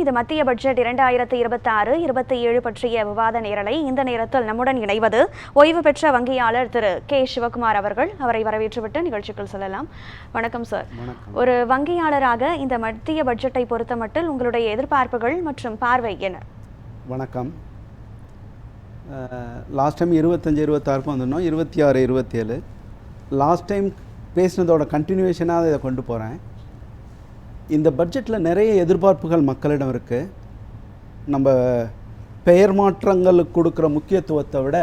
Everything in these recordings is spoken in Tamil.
இது மத்திய பட்ஜெட் 2026-27 பற்றிய விவாத நேரலை. இந்த நேரத்தில் நம்முடன் இணைவது ஓய்வு பெற்ற வங்கியாளர் திரு கே சிவகுமார் அவர்கள். அவரை வரவேற்றுவிட்டு நிகழ்ச்சிக்குள் செல்லலாம். வணக்கம் சார். ஒரு வங்கியாளராக இந்த மத்திய பட்ஜெட்டை பொறுத்தமட்டில் உங்களுடைய எதிர்பார்ப்புகள் மற்றும் பார்வை என்ன? வணக்கம். லாஸ்ட் டைம் 25-26 வந்துடணும், 26-27 லாஸ்ட் டைம் பேசினதோட கண்டினியூவேஷனாக இதை கொண்டு போகிறேன். இந்த பட்ஜெட்டில் நிறைய எதிர்பார்ப்புகள் மக்களிடம் இருக்குது. நம்ம பெயர் மாற்றங்களுக்கு கொடுக்குற முக்கியத்துவத்தை விட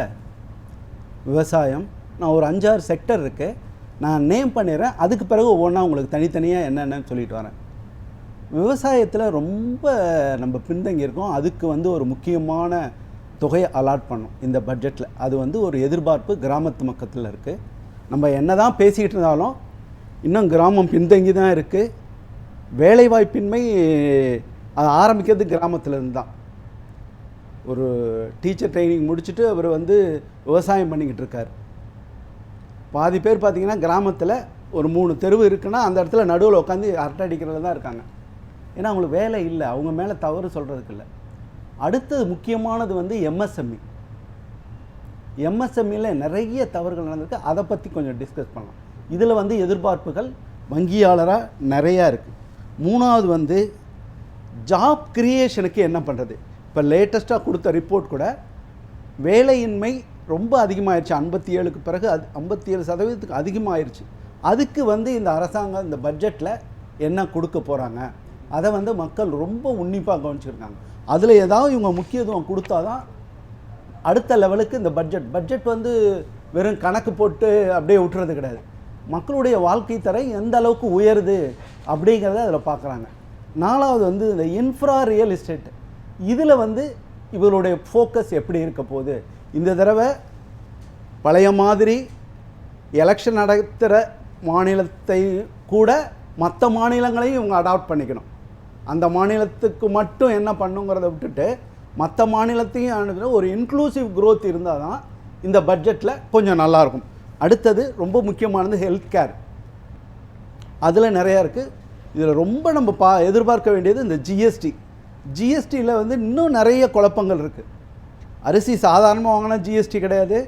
விவசாயம், நான் ஒரு 5-6 செக்டர் இருக்குது, நான் நேம் பண்ணிடுறேன், அதுக்கு பிறகு ஒவ்வொன்றா உங்களுக்கு தனித்தனியாக என்னென்னு சொல்லிட்டு வரேன். விவசாயத்தில் ரொம்ப நம்ம பின்தங்கி இருக்கோம். அதுக்கு ஒரு முக்கியமான தொகையை அலாட் பண்ணும் இந்த பட்ஜெட்டில். அது ஒரு எதிர்பார்ப்பு கிராமத்து மக்கத்தில் இருக்குது. நம்ம என்ன தான் பேசிக்கிட்டு இருந்தாலும் இன்னும் கிராமம் பின்தங்கி தான் இருக்குது. வேலைவாய்ப்பின்மை அது ஆரம்பிக்கிறது கிராமத்திலேருந்து தான். ஒரு டீச்சர் ட்ரைனிங் முடிச்சுட்டு அவர் விவசாயம் பண்ணிக்கிட்டு இருக்கார். பாதி பேர் பார்த்திங்கன்னா கிராமத்தில் ஒரு 3 தெருவு இருக்குன்னா அந்த இடத்துல நடுவில் உட்காந்து அரட்டை அடிக்கிறதுல தான் இருக்காங்க. ஏன்னா அவங்களுக்கு வேலை இல்லை, அவங்க மேலே தவறு சொல்கிறதுக்கு இல்லை. அடுத்தது முக்கியமானது எம்எஸ்எம்இ. எம்எஸ்எம்இயில் நிறைய தவறுகள் நடந்திருக்கு. அதை பற்றி கொஞ்சம் டிஸ்கஸ் பண்ணலாம். இதில் எதிர்பார்ப்புகள் வங்கியாளராக நிறையா இருக்குது. மூணாவது ஜாப் கிரியேஷனுக்கு என்ன பண்ணுறது. இப்போ லேட்டஸ்ட்டாக கொடுத்த ரிப்போர்ட் கூட வேலையின்மை ரொம்ப அதிகமாகிடுச்சு. 57க்கு பிறகு 57% அதிகமாகிடுச்சு. அதுக்கு இந்த அரசாங்கம் இந்த பட்ஜெட்டில் என்ன கொடுக்க போகிறாங்க, அதை மக்கள் ரொம்ப உன்னிப்பாக கவனிச்சிருக்காங்க. அதில் ஏதாவது இவங்க முக்கியத்துவம் கொடுத்தா தான் அடுத்த லெவலுக்கு இந்த பட்ஜெட் வெறும் கணக்கு போட்டு அப்படியே விட்டுறது கிடையாது. மக்களுடைய வாழ்க்கை தரம் எந்த அளவுக்கு உயருது அப்படிங்கிறத அதில் பார்க்குறாங்க. நாலாவது இந்த இன்ஃப்ரா ரியல் எஸ்டேட். இதில் இவருடைய ஃபோக்கஸ் எப்படி இருக்க போகுது. இந்த தடவை பழைய மாதிரி எலெக்ஷன் நடத்துகிற மாநிலத்தை கூட மற்ற மாநிலங்களையும் இவங்க அடாப்ட் பண்ணிக்கணும். அந்த மாநிலத்துக்கு மட்டும் என்ன பண்ணுங்கிறத விட்டுட்டு மற்ற மாநிலத்தையும் ஒரு இன்க்ளூசிவ் க்ரோத் இருந்தால் தான் இந்த பட்ஜெட்டில் கொஞ்சம் நல்லாயிருக்கும். அடுத்தது ரொம்ப முக்கியமானது ஹெல்த் கேர். அதில் நிறையா இருக்குது. இதில் ரொம்ப நம்ம எதிர்பார்க்க வேண்டியது இந்த ஜிஎஸ்டி. ஜிஎஸ்டியில் இன்னும் நிறைய குழப்பங்கள் இருக்குது. அரிசி சாதாரணமாக வாங்கினா ஜிஎஸ்டி கிடையாது,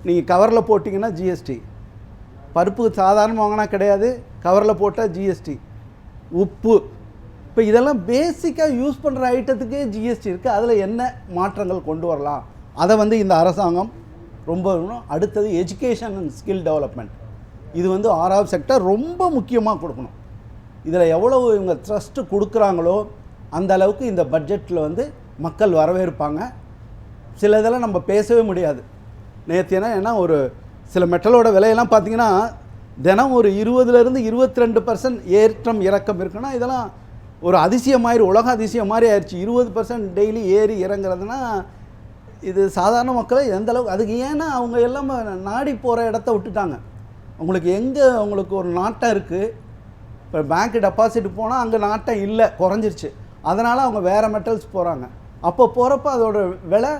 நீங்கள் கவரில் போட்டிங்கன்னா ஜிஎஸ்டி. பருப்பு சாதாரணமாக வாங்கினா கிடையாது, கவரில் போட்டால் ஜிஎஸ்டி. உப்பு, இப்போ இதெல்லாம் பேசிக்காக யூஸ் பண்ணுற ஐட்டத்துக்கே ஜிஎஸ்டி இருக்குது. அதில் என்ன மாற்றங்கள் கொண்டு வரலாம், அதை இந்த அரசாங்கம் ரொம்ப. அடுத்தது எஜுகேஷன் அண்ட் ஸ்கில் டெவலப்மெண்ட். இது 6வது செக்டர் ரொம்ப முக்கியமாக கொடுக்கணும். இதில் எவ்வளவு இவங்க ட்ரஸ்ட்டு கொடுக்குறாங்களோ அந்த அளவுக்கு இந்த பட்ஜெட்டில் மக்கள் வரவேற்பாங்க. சில இதெல்லாம் நம்ம பேசவே முடியாது. ஏன்னா ஒரு சில மெட்டலோட விலையெல்லாம் பார்த்திங்கன்னா தினம் ஒரு 20-22% ஏற்றம் இறக்கம் இருக்குன்னா இதெல்லாம் ஒரு அதிசயம் மாதிரி, உலக அதிசயம் மாதிரி ஆயிடுச்சு. 20% டெய்லி ஏறி இறங்குறதுனா இது சாதாரண மக்களை எந்த அளவுக்கு. அதுக்கு ஏன்னா அவங்க எல்லாம் நாடி போகிற இடத்த விட்டுட்டாங்க. உங்களுக்கு எங்கே உங்களுக்கு ஒரு நாட்டம் இருக்குது, இப்போ பேங்க் டெபாசிட் போனால் அங்கே நாட்டம் இல்லை, குறைஞ்சிருச்சு. அதனால் அவங்க வேறு மெட்டல்ஸ் போகிறாங்க. அப்போ போகிறப்ப அதோட விலை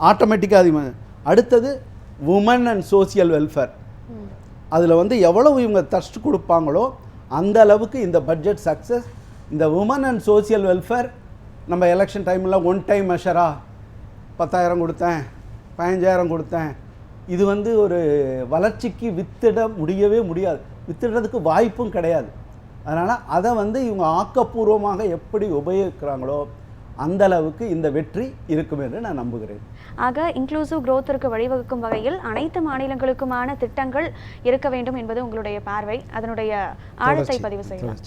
ஆட்டோமேட்டிக்காக அதிகமாக. அடுத்தது உமன் அண்ட் சோசியல் வெல்ஃபேர். அதில் எவ்வளவு இவங்க ட்ரஸ்ட் கொடுப்பாங்களோ அந்த அளவுக்கு இந்த பட்ஜெட் சக்ஸஸ். இந்த உமன் அண்ட் சோசியல் வெல்ஃபேர் நம்ம எலெக்ஷன் டைமில் ஒன் டைம் மெஷராக 10,000 கொடுத்தேன், 15,000 கொடுத்தேன். இது ஒரு வளர்ச்சிக்கு வித்திட முடியவே முடியாது, வித்திடுறதுக்கு வாய்ப்பும் கிடையாது. அதனால் அதை இவங்க ஆக்கப்பூர்வமாக எப்படி உபயோகிக்கிறாங்களோ அந்த அளவுக்கு இந்த வெற்றி இருக்கும் என்று நான் நம்புகிறேன். ஆக இன்க்ளூசிவ் க்ரோத்திற்கு வழிவகுக்கும் வகையில் அனைத்து மாநிலங்களுக்குமான திட்டங்கள் இருக்க வேண்டும் என்பது உங்களுடைய பார்வை. அதனுடைய ஆழத்தை பதிவு செய்யலாம்.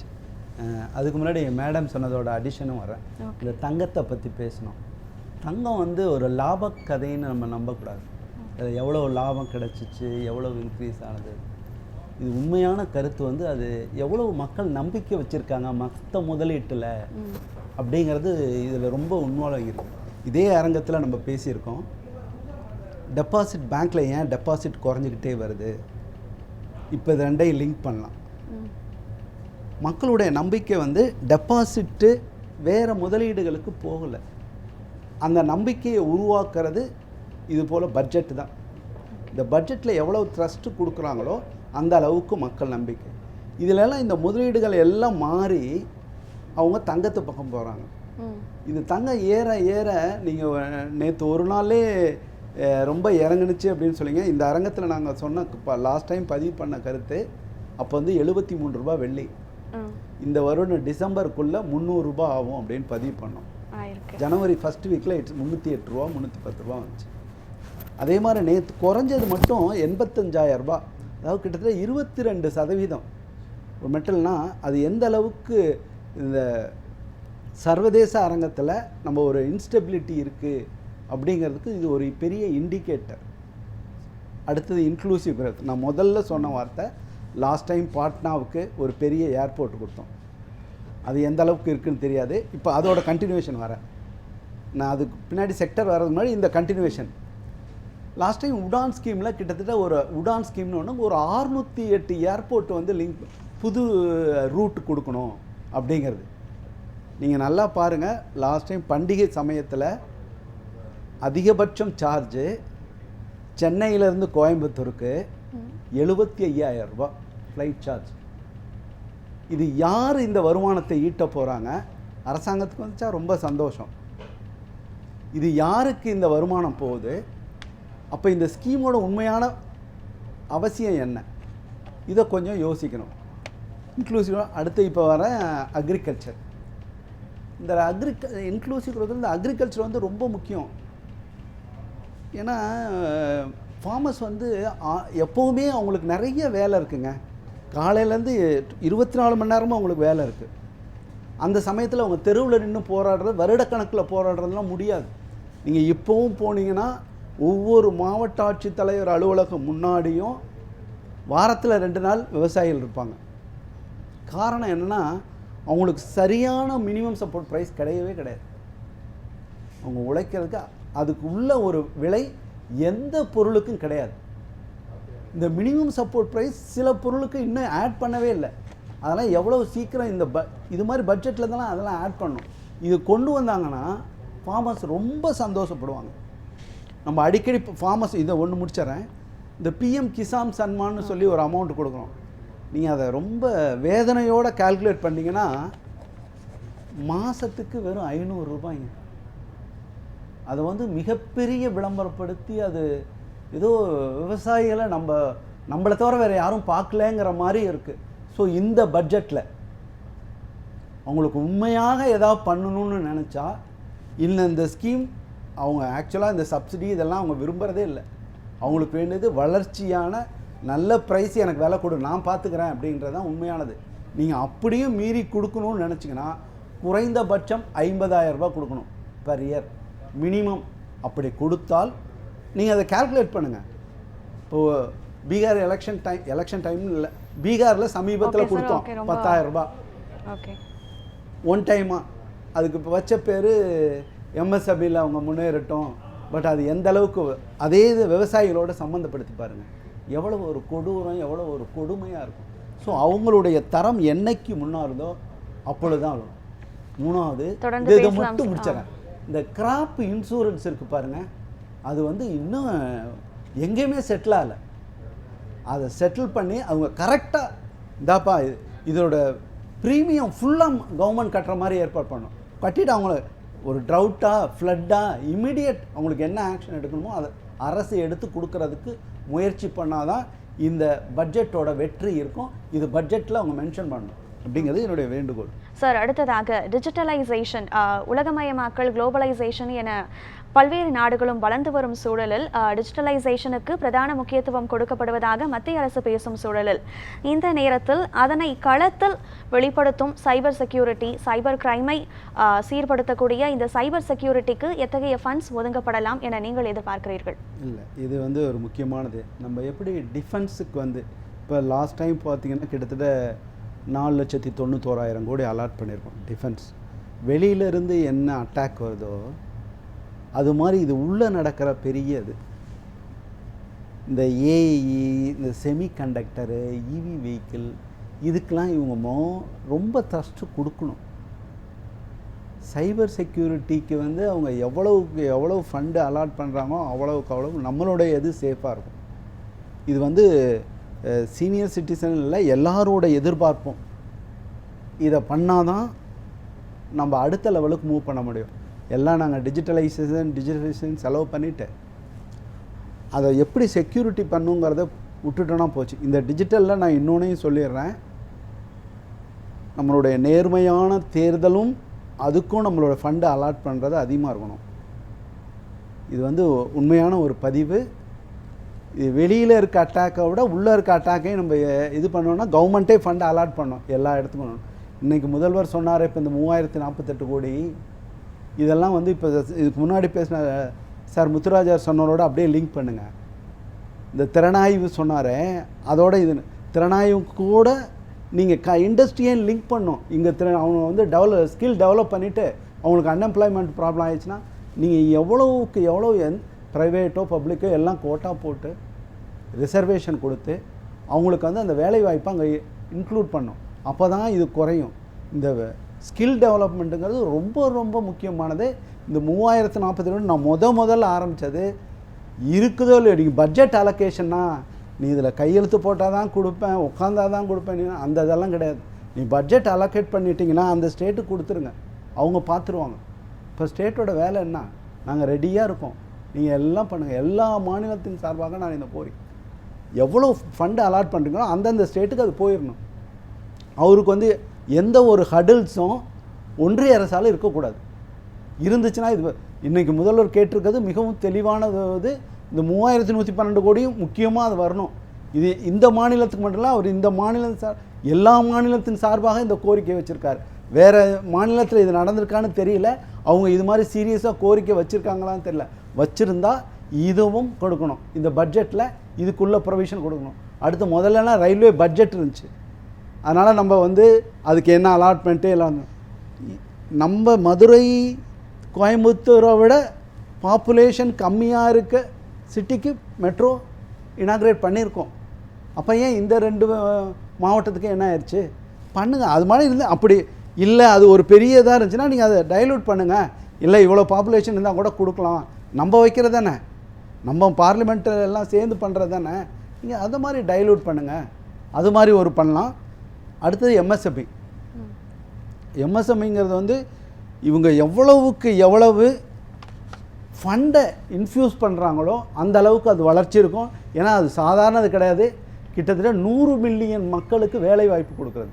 அதுக்கு முன்னாடி மேடம் சொன்னதோட அடிஷனும் வரேன். இந்த தங்கத்தை பற்றி பேசணும். தங்கம் ஒரு லாப கதைன்னு நம்ம நம்பக்கூடாது. எவ்வளோ லாபம் கிடச்சிச்சு, எவ்வளோ இன்க்ரீஸ் ஆனது, இது உண்மையான கருத்து. அது எவ்வளோ மக்கள் நம்பிக்கை வச்சுருக்காங்க மற்ற முதலீட்டில் அப்படிங்கிறது இதில் ரொம்ப உண்மையாக இருக்குது. இதே அரங்கத்தில் நம்ம பேசியிருக்கோம். டெபாசிட் பேங்க்கில் ஏன் டெபாசிட் குறைஞ்சிக்கிட்டே வருது, இப்போ இது ரெண்டையும் லிங்க் பண்ணலாம். மக்களுடைய நம்பிக்கை டெபாசிட்டு வேறு முதலீடுகளுக்கு போகலை. அந்த நம்பிக்கையை உருவாக்குறது இது போல் பட்ஜெட்டு தான். இந்த பட்ஜெட்டில் எவ்வளோ ட்ரஸ்ட்டு கொடுக்குறாங்களோ அந்த அளவுக்கு மக்கள் நம்பிக்கை. இதிலெல்லாம் இந்த முதலீடுகள் எல்லாம் மாறி அவங்க தங்கத்து பக்கம் போகிறாங்க. இது தங்கம் ஏற ஏற நீங்கள் நேற்று ஒரு நாளே ரொம்ப இறங்குனுச்சு அப்படின்னு சொல்லிங்க. இந்த அரங்கத்தில் நாங்கள் சொன்ன லாஸ்ட் டைம் பதிவு பண்ண கருத்து அப்போ வந்து 73 ரூபா வெள்ளி, இந்த வருடம் டிசம்பருக்குள்ளே 300 ரூபா ஆகும் அப்படின்னு பதிவு பண்ணோம். ஜனவரி ஃபர்ஸ்ட் வீக்கில் 308 ரூபா 310 ரூபா வந்துச்சு. அதே மாதிரி நேற்று குறைஞ்சது மட்டும் 85,000 ரூபா, அதாவது கிட்டத்தட்ட 22% ஒரு மெட்டல்னால் அது எந்த அளவுக்கு இந்த சர்வதேச அரங்கத்தில் நம்ம ஒரு இன்ஸ்டெபிலிட்டி இருக்குது அப்படிங்கிறதுக்கு இது ஒரு பெரிய இண்டிகேட்டர். அடுத்தது இன்க்ளூசிவ் growth. நான் முதல்ல சொன்ன வார்த்தை, லாஸ்ட் டைம் பாட்னாவுக்கு ஒரு பெரிய ஏர்போர்ட் கொடுத்தோம், அது எந்த அளவுக்கு இருக்குதுன்னு தெரியாது. இப்போ அதோட கண்டினியூவேஷன் வரேன் நான், அதுக்கு பின்னாடி செக்டர் வர்றதுக்கு முன்னாடி இந்த கண்டினியூவேஷன். லாஸ்ட் டைம் உடான் ஸ்கீமில் கிட்டத்தட்ட ஒரு உடான் ஸ்கீம்னு ஒன்று ஒரு 608 ஏர்போர்ட் வந்து லிங்க் புது ரூட் கொடுக்கணும் அப்படிங்கிறது. நீங்கள் நல்லா பாருங்கள், லாஸ்ட் டைம் பண்டிகை சமயத்தில் அதிகபட்சம் சார்ஜு சென்னையிலேருந்து கோயம்புத்தூருக்கு 75,000 ரூபா ஃப்ளைட் சார்ஜ். இது யார் இந்த வருமானத்தை ஈட்ட போகிறாங்க? அரசாங்கத்துக்கு வந்துச்சா ரொம்ப சந்தோஷம். இது யாருக்கு இந்த வருமானம் போகுது? அப்போ இந்த ஸ்கீமோட உண்மையான அவசியம் என்ன? இதை கொஞ்சம் யோசிக்கணும். இன்க்ளூசிவாக அடுத்து இப்போ வர அக்ரிகல்ச்சர். இந்த இன்க்ளூசிவ் growth இந்த அக்ரிகல்ச்சர் வந்து ரொம்ப முக்கியம். ஏன்னா ஃபார்மர்ஸ் வந்து எப்போவுமே அவங்களுக்கு நிறைய வேலை இருக்குங்க. காலையிலேருந்து 24 மணி நேரமும் அவங்களுக்கு வேலை இருக்குது. அந்த சமயத்தில் அவங்க தெருவில் நின்று போராடுறது, வருடக்கணக்கில் போராடுறதுலாம் முடியாது. நீங்கள் இப்போவும் போனீங்கன்னா ஒவ்வொரு மாவட்ட ஆட்சித்தலைவர் அலுவலகம் முன்னாடியும் வாரத்தில் 2 நாள் விவசாயிகள் இருப்பாங்க. காரணம் என்னென்னா, அவங்களுக்கு சரியான மினிமம் சப்போர்ட் ப்ரைஸ் கிடையவே கிடையாது. அவங்க உழைக்கிறதுக்கு அதுக்கு உள்ள ஒரு விலை எந்த பொருளுக்கும் கிடையாது. இந்த மினிமம் சப்போர்ட் ப்ரைஸ் சில பொருளுக்கு இன்னும் ஆட் பண்ணவே இல்லை. அதெல்லாம் எவ்வளோ சீக்கிரம் இந்த இது மாதிரி பட்ஜெட்டில் தான் அதெல்லாம் ஆட் பண்ணணும். இது கொண்டு வந்தாங்கன்னா ஃபார்மர்ஸ் ரொம்ப சந்தோஷப்படுவாங்க. நம்ம அடிக்கடி ஃபார்மர்ஸ் இதை ஒன்று முடிச்சிடறேன். இந்த பிஎம் கிசான் சன்மான்னு சொல்லி ஒரு அமௌண்ட் கொடுக்குறோம். நீங்கள் அதை ரொம்ப வேதனையோடு கால்குலேட் பண்ணிங்கன்னா மாதத்துக்கு வெறும் 500 ரூபாய்ங்க. அதை வந்து மிகப்பெரிய விளம்பரப்படுத்தி அது ஏதோ விவசாயிகளை நம்மளை தவிர வேறு யாரும் பார்க்கலங்கிற மாதிரி இருக்குது. ஸோ இந்த பட்ஜெட்டில் அவங்களுக்கு உண்மையாக ஏதாவது பண்ணணும்னு நினச்சா, இல்லை இந்த ஸ்கீம் அவங்க ஆக்சுவலாக இந்த சப்சிடி இதெல்லாம் அவங்க விரும்புகிறதே இல்லை. அவங்களுக்கு வேண்டியது வளர்ச்சியான நல்ல ப்ரைஸ், எனக்கு விலை கொடு, நான் பார்த்துக்கிறேன் அப்படின்றது தான் உண்மையானது. நீங்கள் அப்படியும் மீறி கொடுக்கணும்னு நினச்சிங்கன்னா குறைந்தபட்சம் 50,000 ரூபாய் கொடுக்கணும் பர் இயர் மினிமம். அப்படி கொடுத்தால் நீங்கள் அதை கால்குலேட் பண்ணுங்கள். இப்போது பீகார் எலெக்ஷன் டைம் இல்லை, பீகாரில் சமீபத்தில் கொடுத்தோம் 10,000 ரூபாய் ஒன் டைமாக. அதுக்கு இப்போ வச்ச பேர் எம்எஸ்எபியில் அவங்க முன்னேறட்டும். பட் அது எந்த அளவுக்கு அதே இது விவசாயிகளோட சம்மந்தப்படுத்தி பாருங்கள், எவ்வளோ ஒரு கொடூரம், எவ்வளோ ஒரு கொடுமையாக இருக்கும். ஸோ அவங்களுடைய தரம் என்னைக்கு முன்னாருதோ அப்பொழுது தான் வரும். மூணாவது இதை மட்டும் முடிச்சிடறேன், இந்த கிராப் இன்சூரன்ஸ் இருக்குது பாருங்கள், அது வந்து இன்னும் எங்கேயுமே செட்டில் ஆகலை. அதை செட்டில் பண்ணி அவங்க கரெக்டாக இந்தாப்பா இதோட ப்ரீமியம் ஃபுல்லாக கவர்மெண்ட் கட்டுற மாதிரி ஏற்பாடு பண்ணணும். கட்டிட்டு அவங்கள ஒரு ட்ரவுட்டாக ஃப்ளட்டாக இமீடியட் அவங்களுக்கு என்ன ஆக்ஷன் எடுக்கணுமோ அதை அரசு எடுத்து கொடுக்கறதுக்கு முயற்சி பண்ணாதான் இந்த பட்ஜெட்டோட வெற்றி இருக்கும். இது பட்ஜெட்டில் அவங்க மென்ஷன் பண்ணணும் அப்படிங்கிறது என்னுடைய வேண்டுகோள். சார், அடுத்ததாக டிஜிட்டலைசேஷன், உலகமயமாக்கல், குளோபலைசேஷன் என பல்வேறு நாடுகளும் வளர்ந்து வரும் சூழலில் டிஜிட்டலைசேஷனுக்கு பிரதான முக்கியத்துவம் கொடுக்கப்படுவதாக மத்திய அரசு பேசும் சூழலில் இந்த நேரத்தில் அதனை களத்தில் வெளிப்படுத்தும் சைபர் செக்யூரிட்டி, சைபர் கிரைமை சீர்படுத்தக்கூடிய இந்த சைபர் செக்யூரிட்டிக்கு எத்தகைய ஃபண்ட்ஸ் ஒதுக்கப்படலாம் என நீங்கள் எதிர்பார்க்கிறீர்கள்? இல்லை, இது வந்து ஒரு முக்கியமானது. நம்ம எப்படி டிஃபென்ஸுக்கு வந்து இப்போ லாஸ்ட் டைம் பார்த்தீங்கன்னா கிட்டத்தட்ட 4,91,000 கோடி அலாட் பண்ணியிருக்கோம் டிஃபென்ஸ். வெளியிலேருந்து என்ன அட்டாக் வருதோ அது மாதிரி இது உள்ளே நடக்கிற பெரிய இது இந்த ஏஇ, இந்த செமிகண்டக்டரு, இவி வெஹிக்கிள், இதுக்கெலாம் இவங்க ரொம்ப த்ரஸ்ட்டு கொடுக்கணும். சைபர் செக்யூரிட்டிக்கு வந்து அவங்க எவ்வளவுக்கு எவ்வளோ ஃபண்டு அலாட் பண்ணுறாங்களோ அவ்வளவுக்கு அவ்வளவு நம்மளுடைய இது சேஃபாக இருக்கும். இது வந்து சீனியர் சிட்டிசன் இல்லை, எல்லாரோட எதிர்பார்ப்பும். இதை பண்ணாதான் நம்ம அடுத்த லெவலுக்கு மூவ் பண்ண முடியும். எல்லாம் நாங்கள் டிஜிட்டலைசேஷன் செலவு பண்ணிவிட்டு அதை எப்படி செக்யூரிட்டி பண்ணுங்கிறத விட்டுட்டோன்னா போச்சு. இந்த டிஜிட்டலில் நான் இன்னொன்னையும் சொல்லிடுறேன், நம்மளுடைய நேர்மையான தேர்தலும் அதுக்கும் நம்மளோட ஃபண்டை அலாட் பண்ணுறது அதிகமாக இருக்கணும். இது வந்து உண்மையான ஒரு பதிவு. இது வெளியில் இருக்க அட்டாக்கை விட உள்ளே இருக்க அட்டாக்கையும் நம்ம இது பண்ணோன்னா கவர்மெண்ட்டே ஃபண்டை அலாட் பண்ணோம் எல்லா இடத்துக்கும். இன்றைக்கி முதல்வர் சொன்னார், இப்போ இந்த 3048 கோடி இதெல்லாம் வந்து இப்போ இதுக்கு முன்னாடி பேசின சார் முத்துராஜர் சொன்னவரோட அப்படியே லிங்க் பண்ணுங்கள். இந்த திறனாய்வு சொன்னார், அதோட இது திறனாய்வு கூட நீங்கள் இண்டஸ்ட்ரியே லிங்க் பண்ணணும். இங்கே அவங்க வந்து ஸ்கில் டெவலப் பண்ணிவிட்டு அவங்களுக்கு அன்எம்ப்ளாய்மெண்ட் ப்ராப்ளம் ஆயிடுச்சுன்னா நீங்கள் எவ்வளோவுக்கு எவ்வளோ ப்ரைவேட்டோ பப்ளிக்கோ எல்லாம் கோட்டா போட்டு ரிசர்வேஷன் கொடுத்து அவங்களுக்கு வந்து அந்த வேலை வாய்ப்பை அங்கே இன்க்ளூட் பண்ணணும். அப்போ தான் இது குறையும். இந்த ஸ்கில் டெவலப்மெண்ட்டுங்கிறது ரொம்ப ரொம்ப முக்கியமானது. இந்த 3042 நான் முதல்ல ஆரம்பித்தது இருக்குதோ இல்லையோ, நீங்கள் பட்ஜெட் அலோகேஷன்னா நீ இதில் கையெழுத்து போட்டால் தான் கொடுப்பேன், உட்காந்தா தான் கொடுப்பேன், அந்த இதெல்லாம் கிடையாது. நீ பட்ஜெட் அலோகேட் பண்ணிட்டீங்கன்னா அந்த ஸ்டேட்டுக்கு கொடுத்துருங்க, அவங்க பார்த்துருவாங்க. இப்போ ஸ்டேட்டோட வேலை என்ன, நாங்கள் ரெடியாக இருக்கோம், நீங்கள் எல்லாம் பண்ணுங்கள். எல்லா மாநிலத்தின் சார்பாக நான் இந்த கோரிக்கை, எவ்வளோ ஃபண்டு அலாட் பண்ணுறீங்களோ அந்தந்த ஸ்டேட்டுக்கு அது போயிடணும். அவருக்கு வந்து எந்த ஒரு ஹடில்ஸும் ஒன்றிய அரசால் இருக்கக்கூடாது. இருந்துச்சுன்னா இது இன்றைக்கி முதல்வர் கேட்டிருக்கிறது மிகவும் தெளிவானது. இந்த 3112 கோடியும் முக்கியமாக அது வரணும். இது இந்த மாநிலத்துக்கு மட்டும் இல்லை, அவர் இந்த மாநிலம் எல்லா மாநிலத்தின் சார்பாக இந்த கோரிக்கை வச்சுருக்காரு. வேறு மாநிலத்தில் இது நடந்திருக்கான்னு தெரியல, அவங்க இது மாதிரி சீரியஸாக கோரிக்கை வச்சுருக்காங்களான்னு தெரியல. வச்சுருந்தா இதுவும் கொடுக்கணும், இந்த பட்ஜெட்டில் இதுக்குள்ளே ப்ரொவிஷன் கொடுக்கணும். அடுத்து முதல்லலாம் ரயில்வே பட்ஜெட் இருந்துச்சு, அதனால் நம்ம வந்து அதுக்கு என்ன அலாட்மெண்ட்டு எல்லாம். நம்ம மதுரை கோயம்புத்தூரை விட பாப்புலேஷன் கம்மியாக இருக்க சிட்டிக்கு மெட்ரோ இனாக்ரேட் பண்ணியிருக்கோம். அப்போ ஏன் இந்த 2 மாவட்டத்துக்கு என்ன ஆயிடுச்சு? பண்ணுங்கள். அது மாதிரி இருந்து அப்படி இல்லை, அது ஒரு பெரிய இதாக இருந்துச்சுன்னா நீங்கள் அதை டைலூட் பண்ணுங்கள். இல்லை இவ்வளோ பாப்புலேஷன் இருந்தால் கூட கொடுக்கலாம், நம்ம வைக்கிறது தானே, நம்ம பார்லிமெண்ட்டில் எல்லாம் சேர்ந்து பண்ணுறது தானே, நீங்கள் அதை மாதிரி டைலூட் பண்ணுங்கள். அது மாதிரி ஒரு பண்ணலாம். அடுத்தது எம்எஸ்எம்இ. எம்எஸ்எம்இங்கிறது வந்து இவங்க எவ்வளவுக்கு எவ்வளவு ஃபண்டை இன்ஃப்யூஸ் பண்ணுறாங்களோ அந்த அளவுக்கு அது வளர்ச்சி இருக்கும். ஏன்னா அது சாதாரணது கிடையாது, கிட்டத்தட்ட 100 மில்லியன் மக்களுக்கு வேலை வாய்ப்பு கொடுக்குறது.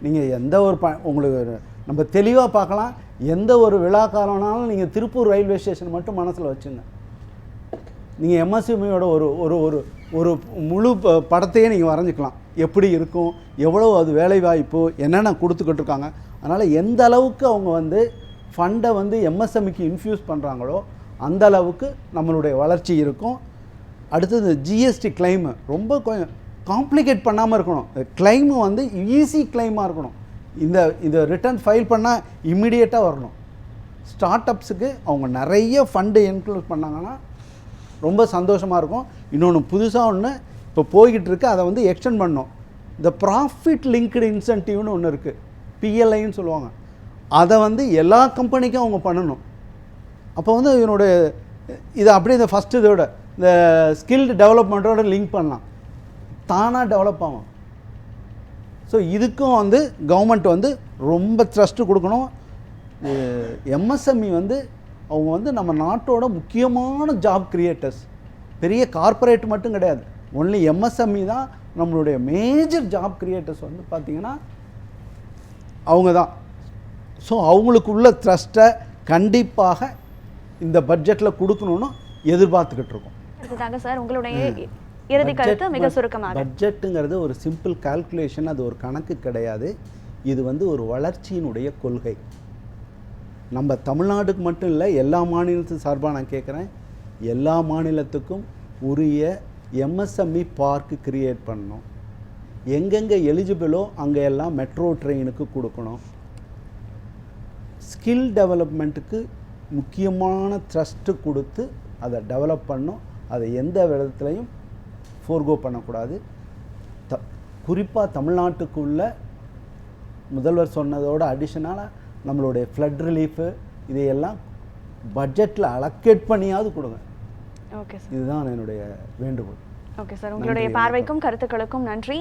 நீங்கள் எந்த ஒரு உங்களுக்கு நம்ம தெளிவாக பார்க்கலாம். எந்த ஒரு விழா காலம்னாலும் நீங்கள் திருப்பூர் ரயில்வே ஸ்டேஷன் மட்டும் மனசில் வச்சுங்க. நீங்கள் எம்எஸ்எம்இயோட ஒரு ஒரு ஒரு ஒரு முழு படத்தையே நீங்கள் வரைஞ்சிக்கலாம், எப்படி இருக்கும், எவ்வளோ அது வேலை வாய்ப்பு என்னென்ன கொடுத்துக்கிட்டு இருக்காங்க. அதனால் எந்த அளவுக்கு அவங்க வந்து ஃபண்டை வந்து எம்எஸ்எம்இக்கு இன்ஃப்யூஸ் பண்ணுறாங்களோ அந்த அளவுக்கு நம்மளுடைய வளர்ச்சி இருக்கும். அடுத்தது இந்த ஜிஎஸ்டி கிளைமு ரொம்ப கொஞ்சம் காம்ப்ளிகேட் பண்ணாமல் இருக்கணும். கிளைமு வந்து ஈஸி கிளைமாக இருக்கணும். இந்த ரிட்டர்ன் ஃபைல் பண்ணால் இம்மிடியேட்டாக வரணும். ஸ்டார்ட் அப்ஸுக்கு அவங்க நிறைய ஃபண்டு இன்க்ளூட் பண்ணாங்கன்னா ரொம்ப சந்தோஷமாக இருக்கும். இன்னொன்று புதுசாக ஒன்று இப்போ போய்கிட்டு இருக்குது, அதை வந்து எக்ஸ்டெண்ட் பண்ணோம். இந்த ப்ராஃபிட் லிங்க்டு இன்சென்டிவ்னு ஒன்று இருக்குது, பிஎல்ஐன்னு சொல்லுவாங்க. அதை வந்து எல்லா கம்பெனிக்கும் அவங்க பண்ணணும். அப்போ வந்து இவனுடைய இதை அப்படியே இந்த ஃபஸ்ட்டு இதோட இந்த ஸ்கில்டு டெவலப்மெண்ட்டோட லிங்க் பண்ணலாம், தானாக டெவலப் ஆகும். ஸோ இதுக்கும் வந்து கவர்மெண்ட் வந்து ரொம்ப த்ரஸ்ட்டு கொடுக்கணும். எம்எஸ்எம்இ வந்து அவங்க வந்து நம்ம நாட்டோட முக்கியமான ஜாப் கிரியேட்டர்ஸ். பெரிய கார்ப்பரேட் மட்டும் கிடையாது, ஒன்லி எம்எஸ்எம்இ தான் நம்மளுடைய மேஜர் ஜாப் கிரியேட்டர்ஸ் வந்து பார்த்திங்கன்னா அவங்க தான். ஸோ அவங்களுக்கு உள்ள த்ரஸ்ட்டை கண்டிப்பாக இந்த பட்ஜெட்டில் கொடுக்கணும்னு எதிர்பார்த்துக்கிட்டு இருக்கோம். அதுதாங்க சார் உங்களுடைய இறுதி கருத்து மிக சுருக்கமாக. பட்ஜெட்டுங்கிறது ஒரு சிம்பிள் கால்குலேஷன், அது ஒரு கணக்கு கிடையாது. இது வந்து ஒரு வளர்ச்சியினுடைய கொள்கை. நம்ம தமிழ்நாட்டுக்கு மட்டும் இல்லை, எல்லா மாநிலத்துக்கும் சார்பாக நான் கேட்குறேன், எல்லா மாநிலத்துக்கும் உரிய எம்எஸ்எம்இ பார்க்கு கிரியேட் பண்ணணும். எங்கெங்கே எலிஜிபிளோ அங்கே எல்லாம் மெட்ரோ ட்ரெயினுக்கு கொடுக்கணும். ஸ்கில் டெவலப்மெண்ட்டுக்கு முக்கியமான த்ரஸ்ட்டு கொடுத்து அதை டெவலப் பண்ணணும். அதை எந்த விதத்துலையும் ஃபோர்கோ பண்ணக்கூடாது. குறிப்பாக தமிழ்நாட்டுக்குள்ள முதல்வர் சொன்னதோட அடிஷனலாக நம்மளுடைய ஃப்ளட் ரிலீஃபு இதையெல்லாம் பட்ஜெட்டில் அலோகேட் பண்ணியாவது கொடுங்க. ஓகே சார், இதுதான் என்னுடைய வேண்டுகோள். ஓகே சார், உங்களுடைய பார்வைக்கும் கருத்துக்களுக்கும் நன்றி.